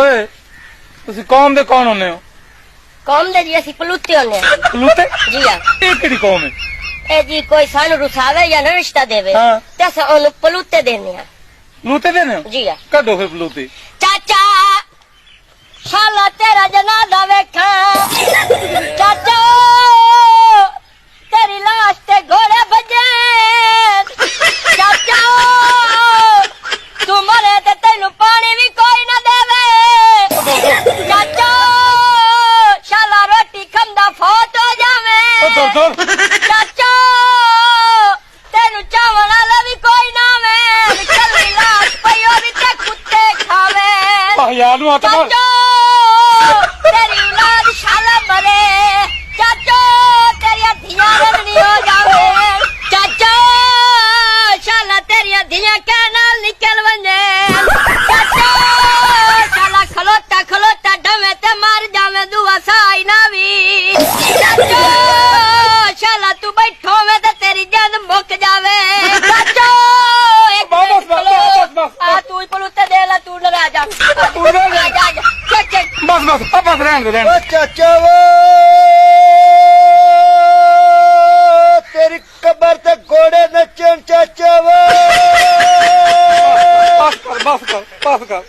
ਓਏ ਤੁਸੀਂ ਕੌਮ ਦੇ ਕੌਣ ਹੁੰਨੇ ਹੋ? कौम दे जी असी पलूते होने ਪਲੂਤੇ? जी हाँ ਇਹ ਕਿਹੜੀ ਕੌਮ ਹੈ? ए जी कोई सानू रुसावे या ना रिश्ता देवे हाँ। ते अस ओनु पलूते देने आ ਪਲੂਤੇ ਦੇ ਨੇ ਹੋ? जी हाँ ਕੱਢੋ ਫਿਰ ਪਲੂਤੇ। चाचा शाला तेरा जनाजा वेखा चाचा तेरी लाश ते घोड़े बजे चाचा तू मरे ते तेनू पानी भी कोई ना देवे चाचा शाला रोटी खंदा फौत हो जावे चाचा तेनू चावल वाला भी कोई ना वे कल्ली लाश पयो भी ते कुत्ते खावे ਆਹ ਯਾਰ ਨੂੰ ਹੱਥ ਮਾਰ। चाचो तेरी औलाद शाला मरे चाचो तेरी धिया रंगनी हो जावे चाचो शाला तेरी धिया के नाल निकल वने चाचो शाला खलोता खलोता डमे ते मर जावे दुआ साई ना भी चाचो शाला तू बैठो में ते तेरी जान मुक जावे चाचो एक बस। आ तू ही पलूते दे ला तू ना जा ਤੂੰ ਰਹਿ ਜਾ। जा जा चेक चेक ਬਸ ਬਸ ਆ ਬਸ ਰਹਿਣ ਦੇ ਰਹਿਣ ਓ ਦੇ। ਚਾਚਾ ਵੇ ਤੇਰੀ ਕਬਰ ਤੇ ਘੋੜੇ ਨੱਚਣ ਚਾਚਾ ਵੇ ਬਸ ਕਰ ਬਸ ਕਰ ਬਸ ਕਰ।